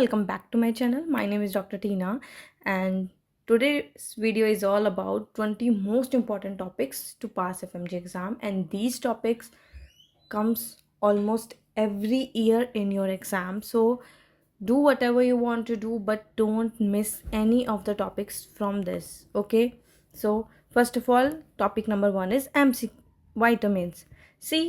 Welcome back to my channel. My name is Dr. Tina, and today's video is all about 20 most important topics to pass FMG exam, and these topics comes almost every year in your exam. So do whatever you want to do, but don't miss any of the topics from this. Okay? So first of all, topic number 1 is MC vitamins. See,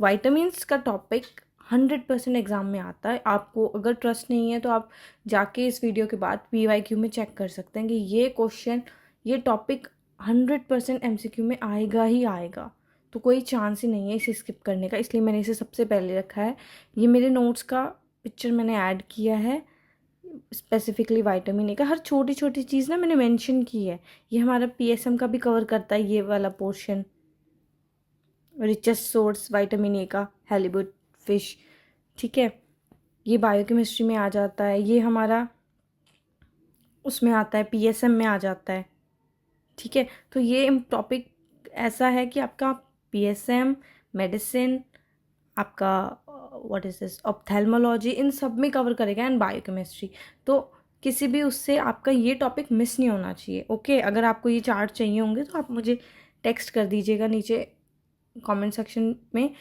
vitamins का topic 100% exam में आता है। आपको अगर trust नहीं है तो आप जाके इस वीडियो के बाद PYQ में चेक कर सकते हैं कि ये टॉपिक 100% MCQ में आएगा ही आएगा। तो कोई चांस ही नहीं है इसे स्किप करने का, इसलिए मैंने इसे सबसे पहले रखा है। ये मेरे नोट्स का पिक्चर मैंने ऐड किया है, स्पेसिफिकली विटामिन ए का हर छोटी छोटी चीज़ ना मैंने मेंशन की है। ये हमारा PSM का भी कवर करता है, ये वाला portion. Richest source vitamin A का हैलीबुट फिश, ठीक है। ये बायोकेमिस्ट्री में आ जाता है, ये हमारा उसमें आता है, PSM में आ जाता है, ठीक है। तो ये टॉपिक ऐसा है कि आपका PSM, मेडिसिन, आपका व्हाट इज दिस ऑप्थेल्मोलॉजी, इन सब में कवर करेगा, एंड बायोकेमिस्ट्री। तो किसी भी उससे आपका ये टॉपिक मिस नहीं होना चाहिए। ओके, अगर आपको ये चार्ट चाहिए होंगे तो आप मुझे टेक्स्ट कर दीजिएगा नीचे कमेंट सेक्शन में,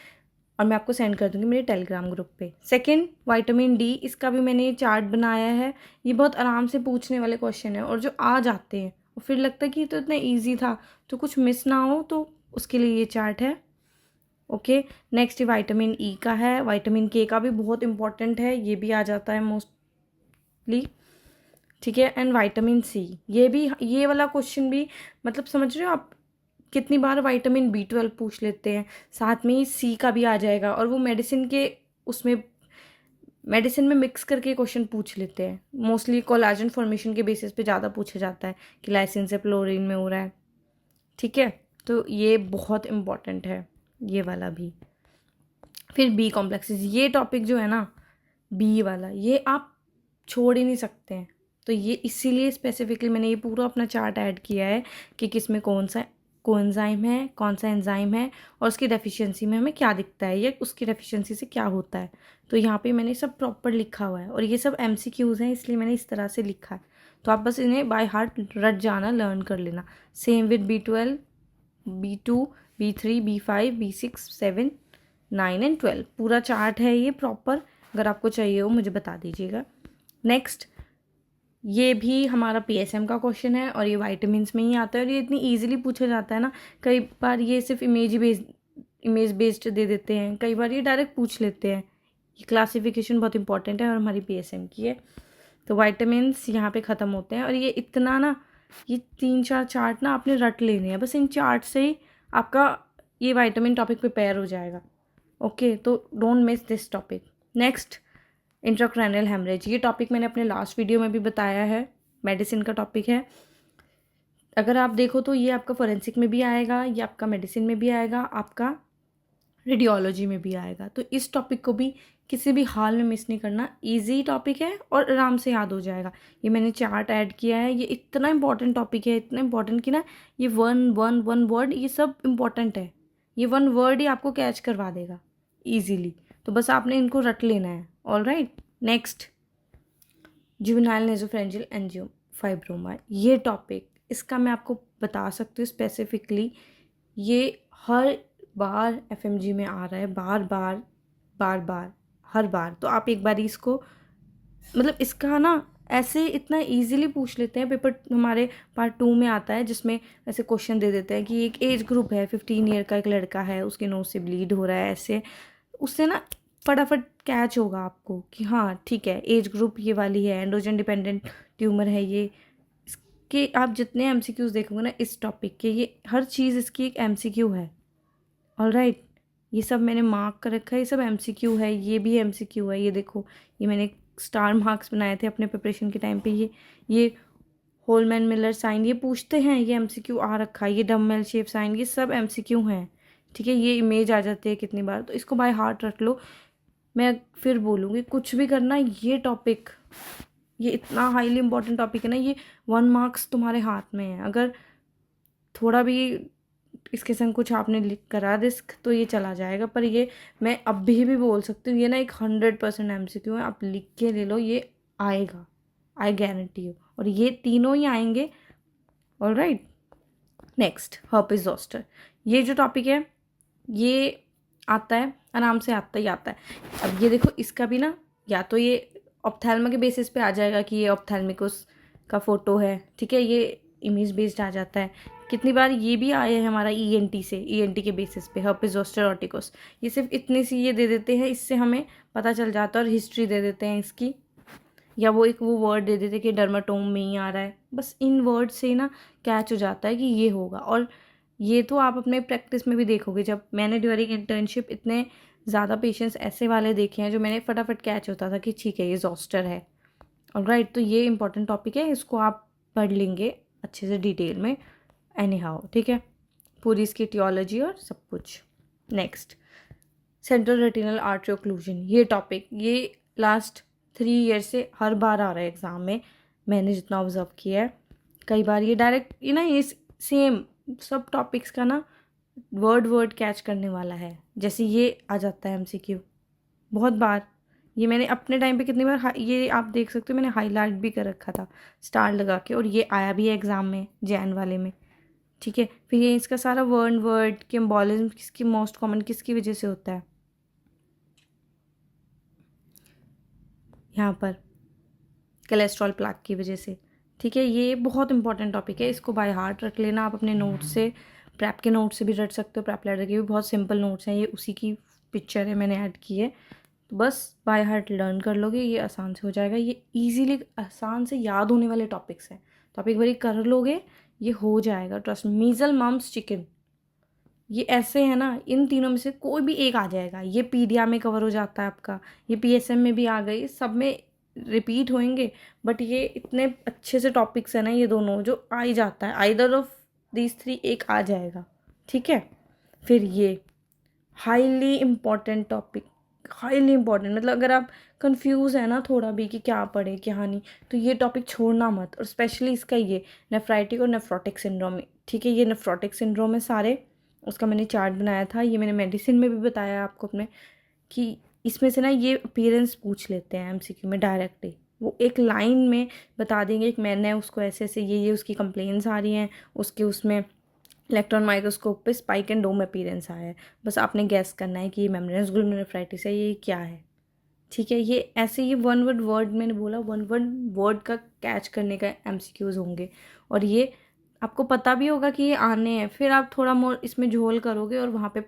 और मैं आपको सेंड कर दूंगी मेरे टेलीग्राम ग्रुप पे। सेकंड, विटामिन डी, इसका भी मैंने ये चार्ट बनाया है। ये बहुत आराम से पूछने वाले क्वेश्चन है, और जो आ जाते हैं और फिर लगता है कि ये तो इतना ईजी था, तो कुछ मिस ना हो, तो उसके लिए ये चार्ट है। ओके, नेक्स्ट विटामिन ई का है। विटामिन के का भी बहुत इंपॉर्टेंट है, ये भी आ जाता है मोस्टली, ठीक है। एंड विटामिन सी, ये वाला क्वेश्चन भी, मतलब समझ रहे हो आप, कितनी बार विटामिन B12 पूछ लेते हैं, साथ में ही सी का भी आ जाएगा, और वो मेडिसिन में मिक्स करके क्वेश्चन पूछ लेते हैं। मोस्टली कोलाजन फॉर्मेशन के बेसिस पे ज़्यादा पूछा जाता है कि लाइसिन से फ्लोरीन में हो रहा है, ठीक है। तो ये बहुत इम्पॉर्टेंट है, ये वाला भी। फिर बी कॉम्प्लेक्सेस, ये टॉपिक जो है ना, बी वाला, ये आप छोड़ ही नहीं सकते हैं। तो ये इसीलिए स्पेसिफिकली मैंने ये पूरा अपना चार्ट ऐड किया है कि किस में कौन सा कोएंजाइम है, कौन सा एंजाइम है, और उसकी डेफिशिएंसी में हमें क्या दिखता है, या उसकी डेफिशिएंसी से क्या होता है। तो यहाँ पे मैंने सब प्रॉपर लिखा हुआ है, और ये सब MCQs हैं, इसलिए मैंने इस तरह से लिखा है। तो आप बस इन्हें बाय हार्ट रट जाना, लर्न कर लेना। Same with B12, B2, B3, B5, B6, 7, 9 and 12, पूरा चार्ट है ये प्रॉपर। अगर आपको चाहिए हो मुझे बता दीजिएगा। नेक्स्ट, ये भी हमारा PSM का क्वेश्चन है, और ये विटामिन्स में ही आता है, और ये इतनी इजीली पूछा जाता है ना। कई बार ये सिर्फ इमेज बेस्ड दे देते हैं, कई बार ये डायरेक्ट पूछ लेते हैं। ये क्लासिफिकेशन बहुत इंपॉर्टेंट है, और हमारी PSM की है। तो विटामिन्स यहाँ पे ख़त्म होते हैं, और ये इतना ना, ये 3-4 चार्ट ना आपने रट लेने हैं, बस इन चार्ट से ही आपका ये विटामिन टॉपिक प्रिपेयर हो जाएगा। ओके, तो don't miss this topic. Next, intracranial haemorrhage, ये टॉपिक मैंने अपने लास्ट वीडियो में भी बताया है, मेडिसिन का टॉपिक है। अगर आप देखो तो ये आपका फोरेंसिक में भी आएगा, ये आपका मेडिसिन में भी आएगा, आपका रेडियोलॉजी में भी आएगा। तो इस टॉपिक को भी किसी भी हाल में मिस नहीं करना, इजी टॉपिक है और आराम से याद हो जाएगा। ये मैंने चार्ट ऐड किया है, ये इतना इंपॉर्टेंट टॉपिक है, इतना इंपॉर्टेंट कि ना, ये वन वर्ड, ये सब इंपॉर्टेंट है। ये 1 वर्ड ही आपको कैच करवा देगा ईजीली, तो बस आपने इनको रट लेना है। All right, next, juvenile nasopharyngeal angiofibroma, ये टॉपिक, इसका मैं आपको बता सकती हूँ स्पेसिफिकली, ये हर बार FMG में आ रहा है, बार, हर बार। तो आप एक बार इसको, मतलब इसका ना ऐसे इतना इजीली पूछ लेते हैं। पेपर हमारे पार्ट 2 में आता है, जिसमें ऐसे क्वेश्चन दे देते हैं कि एक एज ग्रुप है, 15 ईयर का एक लड़का है, उसके नोज से ब्लीड हो रहा है, ऐसे उससे ना फटाफट कैच होगा आपको कि हाँ ठीक है, एज ग्रुप ये वाली है, एंड्रोजन डिपेंडेंट ट्यूमर है ये। इसके आप जितने MCQs देखोगे ना इस टॉपिक के, ये हर चीज़ इसकी एक MCQ है। ऑल राइट, ये सब मैंने मार्क कर रखा है, ये सब MCQ है, ये भी MCQ है। ये देखो, ये मैंने स्टार मार्क्स बनाए थे अपने प्रिपरेशन के टाइम पे। ये होलमैन मिलर साइन ये पूछते हैं, ये MCQ आ रखा है। ये डम्बल शेप साइन, ये सब MCQ हैं, ठीक है। ये इमेज आ जाती है कितनी बार, तो इसको बाय हार्ट रख लो। मैं फिर बोलूँगी, कुछ भी करना, ये टॉपिक, ये इतना हाईली इंपॉर्टेंट टॉपिक है ना, ये 1 मार्क्स तुम्हारे हाथ में है। अगर थोड़ा भी इसके संग कुछ आपने लिख करा रिस्क, तो ये चला जाएगा। पर ये मैं अभी भी बोल सकती हूँ, ये ना एक 100% MCQ है, आप लिख के ले लो, ये आएगा, आई गारंटी यू, और ये तीनों ही आएंगे। Alright, next herpes zoster. ये जो टॉपिक है ये आता है, आराम से आता ही आता है। अब ये देखो, इसका भी ना या तो ये ऑप्थेल्मा के बेसिस पे आ जाएगा कि ये ऑप्थेल्मिकोस का फोटो है, ठीक है, ये इमेज बेस्ड आ जाता है। कितनी बार ये भी आया है हमारा ईएनटी से, ईएनटी के बेसिस पे हर्पिस जोस्टर ऑर्टिकोस। ये सिर्फ इतनी सी ये दे देते हैं, इससे हमें पता चल जाता है, और हिस्ट्री दे देते हैं इसकी, या वो वर्ड दे देते कि डर्माटोम में ही आ रहा है। बस इन वर्ड से ना कैच हो जाता है कि ये होगा। और ये तो आप अपने प्रैक्टिस में भी देखोगे, जब मैंने ड्यूरिंग इंटर्नशिप इतने ज़्यादा पेशेंट्स ऐसे वाले देखे हैं जो मैंने फटाफट कैच होता था कि ठीक है ये जोस्टर है। ऑलराइट, तो ये इंपॉर्टेंट टॉपिक है, इसको आप पढ़ लेंगे अच्छे से डिटेल में एनी हाउ, ठीक है, पूरी इसकी टियोलॉजी और सब कुछ। Next, central retinal artery occlusion. ये टॉपिक ये लास्ट 3 ईयर से हर बार आ रहा है एग्ज़ाम में, मैंने जितना ऑब्जर्व किया है। कई बार ये डायरेक्ट ये ना ये सेम सब टॉपिक्स का ना वर्ड कैच करने वाला है। जैसे ये आ जाता है एमसीक्यू बहुत बार, ये मैंने अपने टाइम पे कितनी बार ये आप देख सकते हो, मैंने हाईलाइट भी कर रखा था स्टार लगा के, और ये आया भी है एग्ज़ाम में जैन वाले में, ठीक है। फिर ये इसका सारा वर्ड के एम्बोलिज्म किसकी मोस्ट कॉमन किसकी वजह से होता है, यहाँ पर कोलेस्ट्रॉल प्लाक की वजह से, ठीक है। ये बहुत इंपॉर्टेंट टॉपिक है, इसको बाय हार्ट रख लेना आप अपने नोट से, प्रैप के नोट से भी रट सकते हो, प्रैप लेटर के भी बहुत सिंपल नोट्स हैं, ये उसी की पिक्चर है मैंने ऐड की है। तो बस बाय हार्ट लर्न कर लोगे, ये आसान से हो जाएगा। ये ईजीली आसान से याद होने वाले टॉपिक्स हैं, तो आप एक बार कर लोगे ये हो जाएगा, ट्रस्ट। मीजल, मम्स, चिकन, ये ऐसे है ना, इन तीनों में से कोई भी एक आ जाएगा। ये पीडिया में कवर हो जाता है आपका, ये पीएसएम में भी आ गई, सब में रिपीट होंगे, बट ये इतने अच्छे से टॉपिक्स है ना ये दोनों, जो आ ही जाता है, आइदर ऑफ दीज 3 एक आ जाएगा, ठीक है। फिर ये highly important topic, highly important, मतलब अगर आप कंफ्यूज है ना थोड़ा भी कि क्या पढ़े क्या नहीं, तो ये टॉपिक छोड़ना मत। और स्पेशली इसका ये नेफ्राइटिक और नेफ्रोटिक सिंड्रोम, ठीक है, ये नेफ्रोटिक सिंड्रोम है सारे, उसका मैंने चार्ट बनाया था, ये मैंने मेडिसिन में भी बताया आपको अपने, कि इसमें से ना ये अपीयरेंस पूछ लेते हैं एमसीक्यू में डायरेक्टली, वो एक लाइन में बता देंगे एक मैन है, उसको ऐसे ऐसे ये उसकी कंप्लेंट्स आ रही हैं, उसके उसमें इलेक्ट्रॉन माइक्रोस्कोप पे स्पाइक एंड डोम अपीयरेंस आया है, बस आपने गैस करना है कि ये मेम्ब्रेनस ग्लोमेरुलोनेफ्राइटिस है, ये क्या है, ठीक है। ये ऐसे ही वन वर्ड मैंने बोला, वन वर्ड का कैच करने का एमसीक्यूज होंगे, और ये आपको पता भी होगा कि ये आने हैं, फिर आप थोड़ा मोर इसमें झोल करोगे और वहाँ पे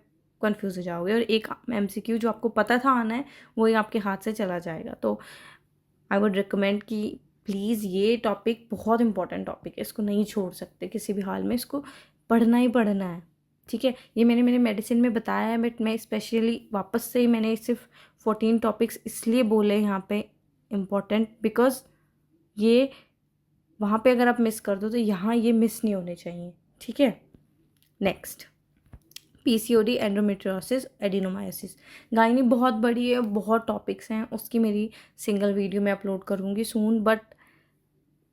कंफ्यूज हो जाओगे, और एक एमसीक्यू जो आपको पता था आना है वही आपके हाथ से चला जाएगा। तो आई वुड रिकमेंड कि प्लीज़ ये टॉपिक बहुत इंपॉर्टेंट टॉपिक है, इसको नहीं छोड़ सकते किसी भी हाल में, इसको पढ़ना ही पढ़ना है, ठीक है। ये मैंने मेरे मेडिसिन में बताया है, बट मैं स्पेशली वापस से मैंने सिर्फ 14 टॉपिक्स इसलिए बोले यहाँ पे इम्पॉर्टेंट, बिकॉज ये वहाँ पे अगर आप मिस कर दो तो यहाँ ये मिस नहीं होने चाहिए, ठीक है। Next, PCOD, endometriosis, adenomyosis. Gynae बहुत बड़ी है, बहुत टॉपिक्स हैं, उसकी मेरी सिंगल वीडियो मैं अपलोड करूँगी सून, बट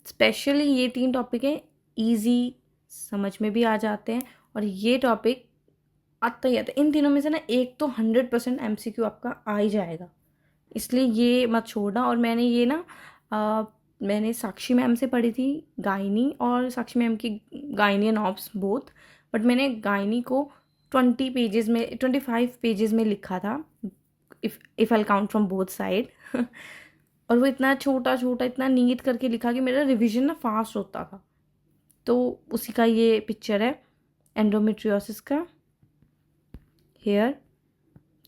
स्पेशली ये 3 टॉपिक हैं, ईजी समझ में भी आ जाते हैं, और ये टॉपिक आता ही आता है। इन तीनों में से ना एक तो 100% एमसीक्यू आपका आ ही जाएगा, इसलिए ये मत छोड़ना। और मैंने ये ना मैंने साक्षी मैम से पढ़ी थी गायनी, और साक्षी मैम की gynae and obs both, but मैंने गायनी को 25 पेजेस में लिखा था, if I count from both side और वो इतना छोटा छोटा इतना नीट करके लिखा कि मेरा रिवीजन ना फास्ट होता था। तो उसी का ये पिक्चर है एंडोमेट्रियोसिस का, हेयर,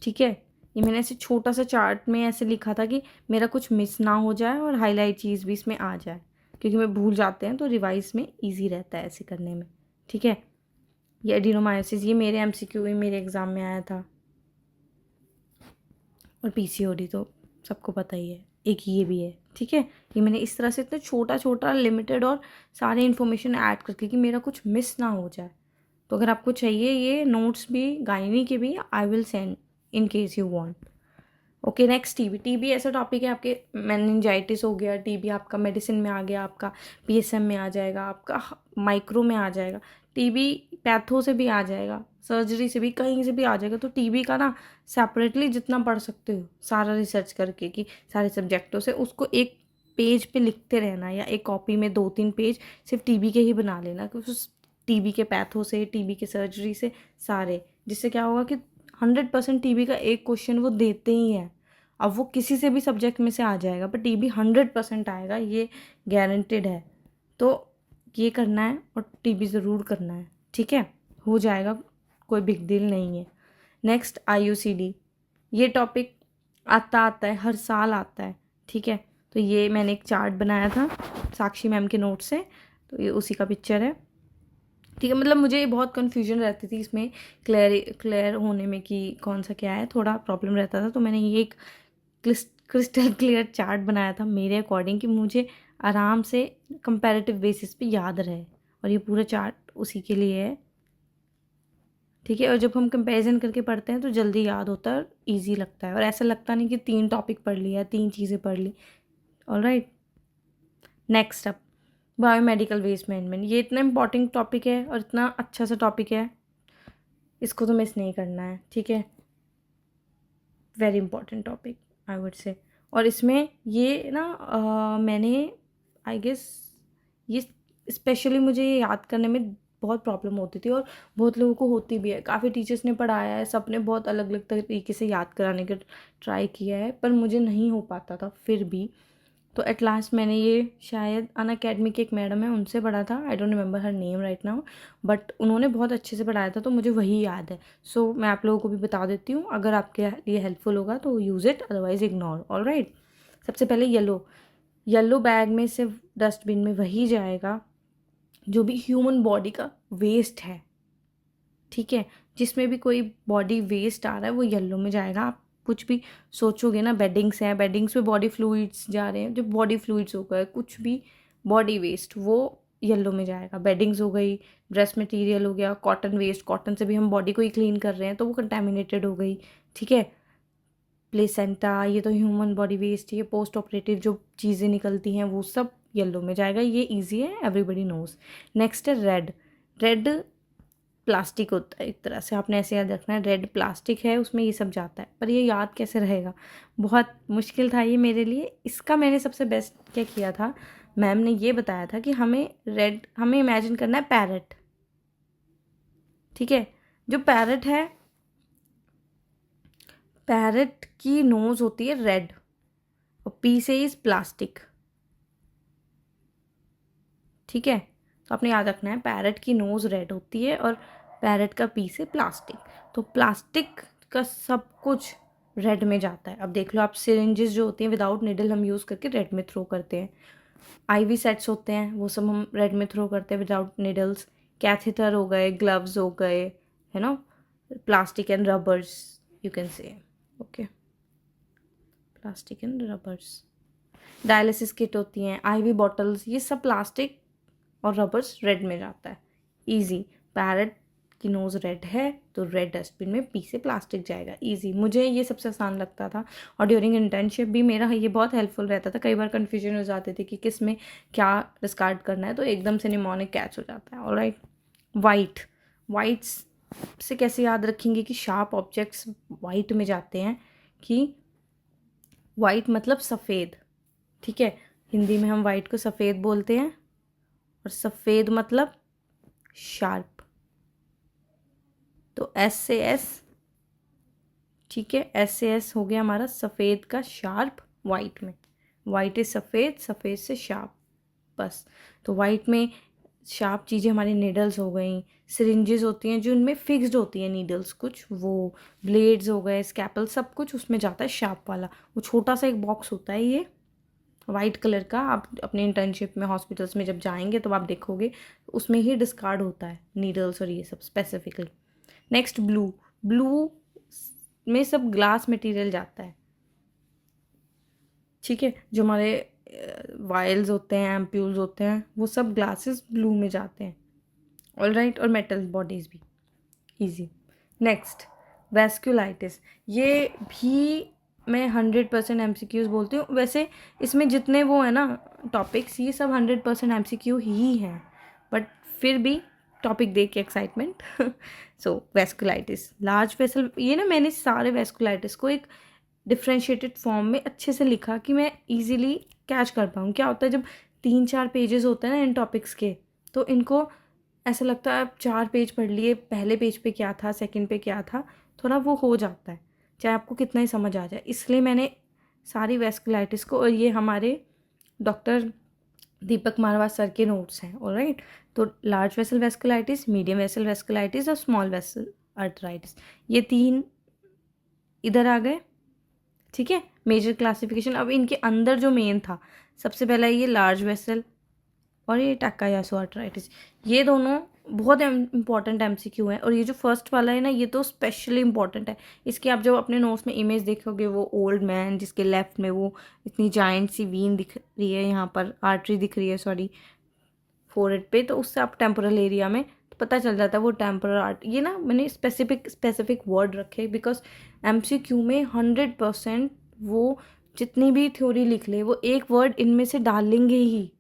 ठीक है। ये मैंने ऐसे छोटा सा चार्ट में ऐसे लिखा था कि मेरा कुछ मिस ना हो जाए और हाईलाइट चीज़ भी इसमें आ जाए, क्योंकि मैं भूल जाते हैं तो रिवाइज में इजी रहता है ऐसे करने में, ठीक है। ये एडिनोमायोसिस, ये मेरे एमसीक्यू में मेरे एग्ज़ाम में आया था, और पीसीओडी तो सबको पता ही है, एक ये भी है, ठीक है। ये मैंने इस तरह से इतना छोटा छोटा लिमिटेड और सारे इन्फॉर्मेशन ऐड करके कि मेरा कुछ मिस ना हो जाए। तो अगर आपको चाहिए ये नोट्स भी गायनी के भी, I will send in case you want. Okay, next TB. TB ऐसा टॉपिक है, आपके मेनिंजाइटिस हो गया, टीबी आपका मेडिसिन में आ गया, आपका पीएसएम में आ जाएगा, आपका माइक्रो में आ जाएगा, टीबी पैथो से भी आ जाएगा, सर्जरी से भी, कहीं से भी आ जाएगा। तो टीबी का ना सेपरेटली जितना पढ़ सकते हो सारा रिसर्च करके कि सारे सब्जेक्टों से, उसको एक पेज पे लिखते रहना, या एक कॉपी में 2-3 पेज सिर्फ टीबी के ही बना लेना, कि उस टीबी के पैथो से, टीबी के सर्जरी से सारे, जिससे क्या होगा कि 100% टीबी का एक क्वेश्चन वो देते ही हैं। अब वो किसी से भी सब्जेक्ट में से आ जाएगा, पर टीबी 100% आएगा, ये गारंटेड है। तो ये करना है और टीबी ज़रूर करना है, ठीक है, हो जाएगा, कोई बिग डील नहीं है। नेक्स्ट IUCD, ये टॉपिक आता है, हर साल आता है, ठीक है। तो ये मैंने एक चार्ट बनाया था साक्षी मैम के नोट से, तो ये उसी का पिक्चर है, ठीक है। मतलब मुझे बहुत कन्फ्यूजन रहती थी इसमें क्लियर होने में कि कौन सा क्या है, थोड़ा प्रॉब्लम रहता था। तो मैंने ये एक क्रिस्टल क्लियर चार्ट बनाया था मेरे अकॉर्डिंग, कि मुझे आराम से कंपैरेटिव बेसिस पे याद रहे, और ये पूरा चार्ट उसी के लिए है, ठीक है। और जब हम कंपैरिजन करके पढ़ते हैं तो जल्दी याद होता है और ईजी लगता है, और ऐसा लगता नहीं कि 3 टॉपिक पढ़ लिया, 3 चीज़ें पढ़ ली। Alright, next up biomedical waste management. ये इतना इंपॉर्टेंट टॉपिक है और इतना अच्छा सा टॉपिक है, इसको तो मिस नहीं करना है, ठीक है। Very important topic I would say. और इसमें ये ना मैंने आई गेस ये स्पेशली मुझे ये याद करने में बहुत प्रॉब्लम होती थी, और बहुत लोगों को होती भी है। काफ़ी टीचर्स ने पढ़ाया है, सबने बहुत अलग अलग तरीके से याद कराने का ट्राई किया है, पर मुझे नहीं हो पाता था फिर भी। तो एट लास्ट मैंने ये शायद अनअकैडमी के एक मैडम है उनसे पढ़ा था, I don't remember her name right now, but उन्होंने बहुत अच्छे से पढ़ाया था, तो मुझे वही याद है। सो मैं आप लोगों को भी बता देती हूँ, अगर आपके लिए हेल्पफुल होगा तो use it, otherwise ignore. Alright, सबसे पहले येलो बैग में सिर्फ डस्टबिन में वही जाएगा जो भी ह्यूमन बॉडी का वेस्ट है, ठीक है। जिसमें भी कोई बॉडी वेस्ट आ रहा है वो येलो में जाएगा। आप कुछ भी सोचोगे ना, बेडिंग्स हैं, बेडिंग्स में बॉडी फ्लूइड्स जा रहे हैं, जो बॉडी फ्लूइड्स हो गए, कुछ भी बॉडी वेस्ट, वो येलो में जाएगा। बेडिंग्स हो गई, ड्रेस मटेरियल हो गया, कॉटन वेस्ट, कॉटन से भी हम बॉडी को ही क्लीन कर रहे हैं तो वो कंटेमिनेटेड हो गई, ठीक है। प्लेसेंटा, ये तो ह्यूमन बॉडी वेस्ट, ये पोस्ट ऑपरेटिव जो चीज़ें निकलती हैं वो सब येलो में जाएगा, ये ईजी है, एवरीबडी नोज। नेक्स्ट है रेड प्लास्टिक होता है एक तरह से, आपने ऐसे याद रखना है, रेड प्लास्टिक है, उसमें ये सब जाता है। पर ये याद कैसे रहेगा, बहुत मुश्किल था ये मेरे लिए। इसका मैंने सबसे बेस्ट क्या किया था, मैम ने ये बताया था कि हमें इमेजिन करना है पैरट, ठीक है। जो पैरट है, पैरट की नोज होती है रेड, और पी से इज प्लास्टिक, ठीक है। तो आपने याद रखना है, पैरट की नोज़ रेड होती है और पैरट का पी से प्लास्टिक। तो प्लास्टिक का सब कुछ रेड में जाता है। अब देख लो आप, सिरिंजेस जो होती हैं विदाउट निडल हम यूज़ करके रेड में थ्रो करते हैं, IV सेट्स होते हैं वो सब हम रेड में थ्रो करते हैं विदाउट निडल्स, कैथेटर हो गए, ग्लव्स हो गए, है ना, plastic and rubbers you can say, okay, plastic and rubbers. Dialysis kit होती हैं, IV बॉटल्स, ये सब प्लास्टिक और रबर्स रेड में जाता है, इजी। पैरट की नोज़ रेड है तो रेड डस्टबिन में पी से प्लास्टिक जाएगा, इजी। मुझे ये सबसे आसान लगता था, और ड्यूरिंग इंटर्नशिप भी मेरा ये बहुत हेल्पफुल रहता था। कई बार कन्फ्यूजन हो जाती थी कि किस में क्या डिस्कार्ड करना है, तो एकदम से निमोनिक कैच हो जाता है। ऑलराइट, वाइट्स से कैसे याद रखेंगे कि शार्प ऑब्जेक्ट्स वाइट में जाते हैं, कि वाइट मतलब सफ़ेद, ठीक है। हिंदी में हम वाइट को सफ़ेद बोलते हैं, और सफ़ेद मतलब शार्प, तो S से S, ठीक है, S से S हो गया हमारा सफ़ेद का शार्प वाइट में, वाइट इज सफ़ेद, सफ़ेद से शार्प, बस। तो वाइट में शार्प चीज़ें हमारी नीडल्स हो गई, सिरिंजेस होती हैं जो उनमें फिक्स्ड होती हैं नीडल्स कुछ, वो ब्लेड्स हो गए, स्कैपल, सब कुछ उसमें जाता है शार्प वाला। वो छोटा सा एक बॉक्स होता है ये वाइट कलर का, आप अपने इंटर्नशिप में हॉस्पिटल्स में जब जाएंगे तो आप देखोगे उसमें ही डिस्कार्ड होता है नीडल्स और ये सब स्पेसिफिकली। नेक्स्ट ब्लू में सब ग्लास मटेरियल जाता है, ठीक है। जो हमारे वायल्स होते हैं, एम्प्यूल्स होते हैं, वो सब ग्लासेस ब्लू में जाते हैं, ऑलराइट। और मेटल बॉडीज़ भी, इजी। नेक्स्ट वैस्कुलाइटिस, ये भी मैं 100% MCQs बोलती हूँ। वैसे इसमें जितने वो है ना टॉपिक्स, ये सब 100% MCQ ही हैं, बट फिर भी टॉपिक देख के एक्साइटमेंट। सो वैस्कुलाइटिस, लार्ज वेसल, ये ना मैंने सारे वैस्कुलाइटिस को एक डिफ्रेंशिएटेड फॉर्म में अच्छे से लिखा कि मैं इजीली कैच कर पाऊँ। क्या होता है जब 3-4 पेजेस होते हैं ना इन टॉपिक्स के, तो इनको ऐसा लगता है अब 4 पेज पढ़ लिए, पहले पेज पे क्या था, सेकंड पे क्या था, थोड़ा वो हो जाता है, चाहे आपको कितना ही समझ आ जाए। इसलिए मैंने सारी वेस्कुलाइटिस को, और ये हमारे डॉक्टर दीपक मारवाड़ सर के नोट्स हैं, ऑलराइट। तो large vessel vasculitis, medium vessel vasculitis और स्मॉल वेसल आर्थराइटिस, ये 3 इधर आ गए, ठीक है। मेजर क्लासिफिकेशन, अब इनके अंदर जो मेन था, सबसे पहला ये लार्ज वेसल और ये टाकायासो आर्थराइटिस, ये दोनों बहुत इंपॉर्टेंट एमसीक्यू है। और ये जो फर्स्ट वाला है ना, ये तो स्पेशली इंपॉर्टेंट है। इसकी आप जब अपने नोट्स में इमेज देखोगे, वो ओल्ड मैन जिसके लेफ्ट में वो इतनी जाइंट सी वीन दिख रही है, यहाँ पर आर्टरी दिख रही है, सॉरी, फोरहेड पे, तो उससे आप टेम्पोरल एरिया में तो पता चल जाता है वो टेम्पोरल आर्ट। ये ना मैंने स्पेसिफिक वर्ड रखे बिकॉज एमसीक्यू में 100% वो जितनी भी थ्योरी लिख ले, वो एक वर्ड इनमें से डालेंगे ही।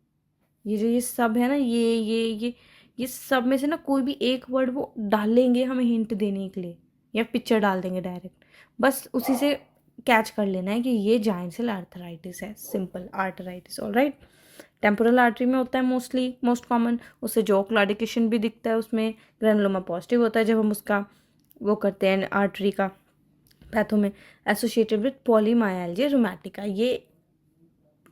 ये सब है ना, ये सब में से ना कोई भी एक वर्ड वो डालेंगे हमें हिंट देने के लिए, या पिक्चर डाल देंगे डायरेक्ट। बस उसी से कैच कर लेना है कि ये जाइंट सेल आर्थराइटिस है, simple arthritis, alright. Temporal artery में होता है मोस्ट कॉमन, उससे जॉ क्लॉडिकेशन भी दिखता है, उसमें ग्रेनुलोमा पॉजिटिव होता है जब हम उसका वो करते हैं आर्टरी का पैथो में। एसोसिएटेड विद पॉलीमायल्जिया रूमेटिका, ये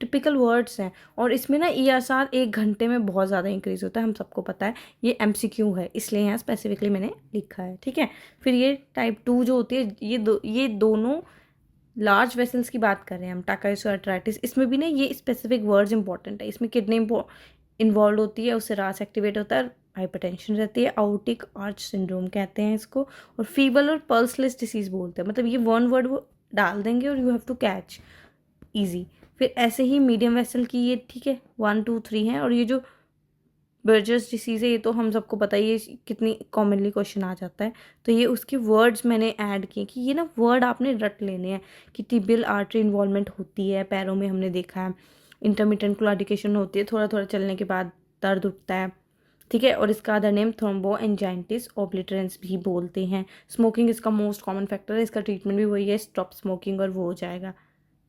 टिपिकल वर्ड्स हैं। और इसमें ना ESR 1 घंटे में बहुत ज़्यादा इंक्रीज होता है, हम सबको पता है। ये MCQ है, इसलिए यहाँ स्पेसिफिकली मैंने लिखा है, ठीक है। फिर ये टाइप 2 जो होती है, ये दोनों लार्ज वेसल्स की बात कर रहे हैं हम, टाकायासो आर्थराइटिस। इसमें भी ना ये स्पेसिफिक वर्ड्स इंपॉर्टेंट है। इसमें किडनी इन्वॉल्व होती है, उससे रास एक्टिवेट होता है, हाइपरटेंशन रहती है, आउटिक आर्च सिंड्रोम कहते हैं इसको, और फीबल और पल्सलेस डिसीज बोलते हैं। मतलब ये वन वर्ड वो डाल देंगे और you have to catch easy. फिर ऐसे ही मीडियम वेसल की ये, ठीक है, 1, 2, 3 है। और ये जो बर्जर्स डिसीज़ है, ये तो हम सबको पता ही है कितनी कॉमनली क्वेश्चन आ जाता है। तो ये उसके वर्ड्स मैंने ऐड किए कि ये ना वर्ड आपने रट लेने हैं कि टिबियल आर्टरी इन्वॉल्वमेंट होती है पैरों में, हमने देखा है। इंटरमिटेंट क्लॉडिकेशन होती है, थोड़ा थोड़ा चलने के बाद दर्द उठता है, ठीक है। और इसका अदर नेम थ्रोम्बोएंजाइटिस ओब्लिटरेंस भी बोलते हैं। स्मोकिंग इसका मोस्ट कॉमन फैक्टर है, इसका ट्रीटमेंट भी वही है, स्टॉप स्मोकिंग और वो हो जाएगा,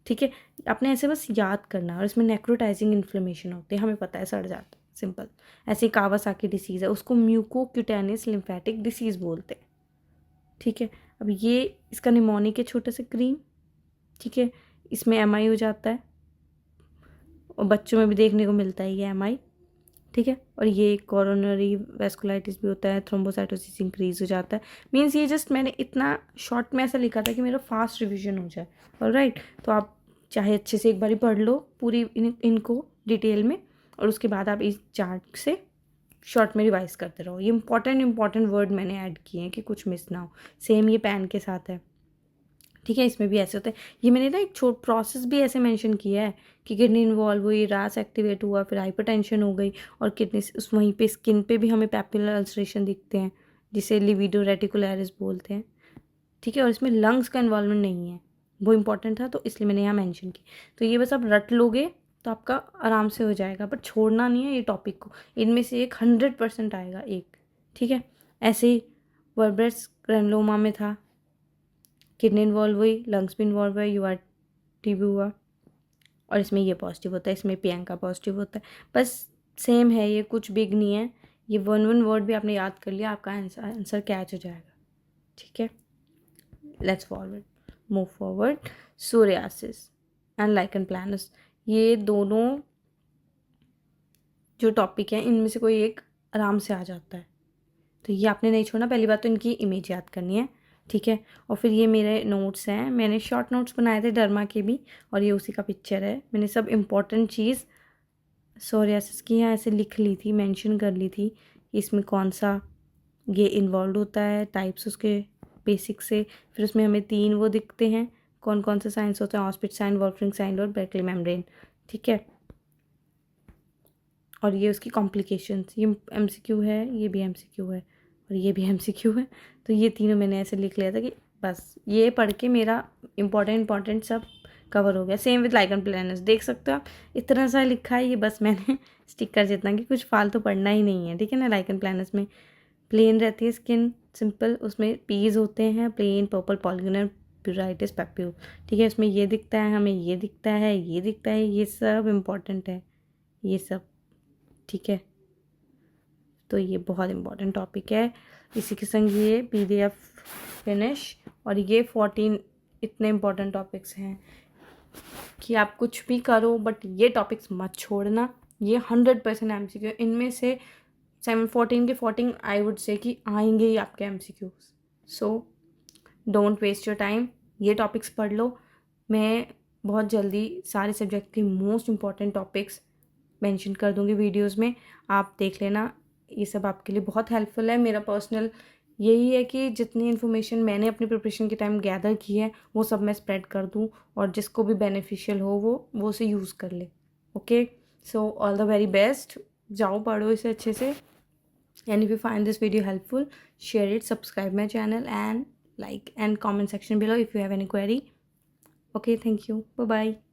ठीक है। आपने ऐसे बस याद करना। और इसमें नेक्रोटाइजिंग इन्फ्लेमेशन होती है, हमें पता है, सड़ जाता है, सिंपल। ऐसे ही कावासाकी डिसीज़ है, उसको म्यूकोक्यूटेनियस लिम्फेटिक डिसीज़ बोलते हैं, ठीक है। अब ये इसका निमोनिक है, छोटे से क्रीम, ठीक है। इसमें MI हो जाता है, और बच्चों में भी देखने को मिलता है ये MI, ठीक है। और ये कोरोनरी वेस्कुलाइटिस भी होता है, थ्रोम्बोसाइटोसिस इंक्रीज हो जाता है। मीन्स ये जस्ट मैंने इतना शॉर्ट में ऐसा लिखा था कि मेरा फास्ट रिवीजन हो जाए, ऑलराइट। तो आप चाहे अच्छे से एक बार पढ़ लो पूरी इनको डिटेल में, और उसके बाद आप इस चार्ट से शॉर्ट में रिवाइज करते रहो। ये इंपॉर्टेंट वर्ड मैंने ऐड किए हैं कि कुछ मिस ना हो। सेम ये पैन के साथ है, ठीक है। इसमें भी ऐसे होता है। ये मैंने ना एक छोट प्रोसेस भी ऐसे मेंशन किया है कि किडनी इन्वॉल्व हुई, रास एक्टिवेट हुआ, फिर हाइपरटेंशन हो गई, और किडनी उस वहीं पे स्किन पे भी हमें पैपुलर अल्सरेशन दिखते हैं, जिसे लिविडो रेटिकुलरिस बोलते हैं, ठीक है। और इसमें लंग्स का इन्वॉल्वमेंट नहीं है, वो इंपॉर्टेंट था तो इसलिए मैंने यहाँ मेंशन की। तो ये बस आप रट लोगे तो आपका आराम से हो जाएगा, बट छोड़ना नहीं है ये टॉपिक को। इनमें से एक 100% आएगा एक, ठीक है। ऐसे ही वर्ब्रेस ग्रेनुलोमा में था, किडनी इन्वॉल्व हुई, लंग्स भी इन्वॉल्व हुआ, URT भी हुआ, और इसमें ये पॉजिटिव होता है, इसमें प्रियंका पॉजिटिव होता है। बस सेम है, ये कुछ बिग नहीं है। ये वन वर्ड भी आपने याद कर लिया, आपका आंसर कैच हो जाएगा, ठीक है। Let's move forward. Psoriasis and lichen planus, ये दोनों जो टॉपिक हैं, इनमें से कोई एक आराम से आ जाता है, तो ये आपने नहीं छोड़ना। पहली बात तो इनकी इमेज याद करनी है, ठीक है। और फिर ये मेरे नोट्स हैं, मैंने शॉर्ट नोट्स बनाए थे डर्मा के भी, और ये उसी का पिक्चर है। मैंने सब इम्पॉर्टेंट चीज़ सोरियासिस की यहाँ ऐसे लिख ली थी, मेंशन कर ली थी, इसमें कौन सा ये इन्वॉल्व होता है, टाइप्स उसके बेसिक से। फिर उसमें हमें 3 वो दिखते हैं, कौन कौन से साइंस होते हैं, ऑस्पिट साइन, वॉल्फ्रिंग साइन और बेर्कली मेम्ब्रेन, ठीक है। और ये उसकी कॉम्प्लिकेशंस, ये MCQ है, ये भी MCQ है, और ये भी MCQ है। तो ये तीनों मैंने ऐसे लिख लिया था कि बस ये पढ़ के मेरा इंपॉर्टेंट सब कवर हो गया। सेम विद लाइकन प्लानस, देख सकते हो आप, इतना सा लिखा है ये, बस मैंने स्टिकर जितना कि कुछ फालतू पढ़ना ही नहीं है, ठीक है ना। लाइकन प्लानस में प्लेन रहती है स्किन, सिंपल, उसमें पीस होते हैं, प्लेन पर्पल पॉलीगोनल प्यूराइटिस पैप्यूल, ठीक है। इसमें ये दिखता है, हमें ये दिखता है, ये दिखता है, ये सब इम्पॉर्टेंट है, ये सब, ठीक है। तो ये बहुत इम्पॉर्टेंट टॉपिक है। इसी के संग ये PDF फिनिश, और ये 14 इतने इम्पॉर्टेंट टॉपिक्स हैं कि आप कुछ भी करो बट ये टॉपिक्स मत छोड़ना। ये 100% MCQ, इनमें से 14 के 14 आई वुड से कि आएंगे ही आपके MCQ। So don't waste your time, ये टॉपिक्स पढ़ लो। मैं बहुत जल्दी सारे सब्जेक्ट के मोस्ट इम्पॉर्टेंट टॉपिक्स मेंशन कर दूँगी वीडियोस में, आप देख लेना। ये सब आपके लिए बहुत हेल्पफुल है। मेरा पर्सनल यही है कि जितनी इन्फॉर्मेशन मैंने अपनी प्रिपरेशन के टाइम गैदर की है वो सब मैं स्प्रेड कर दूँ, और जिसको भी बेनिफिशियल हो वो उसे यूज़ कर ले। Okay, so all the very best, जाओ पढ़ो इसे अच्छे से। And if you find this video helpful, share it, subscribe my channel, and like and comment section below if you have any query. Okay, thank you, bye bye.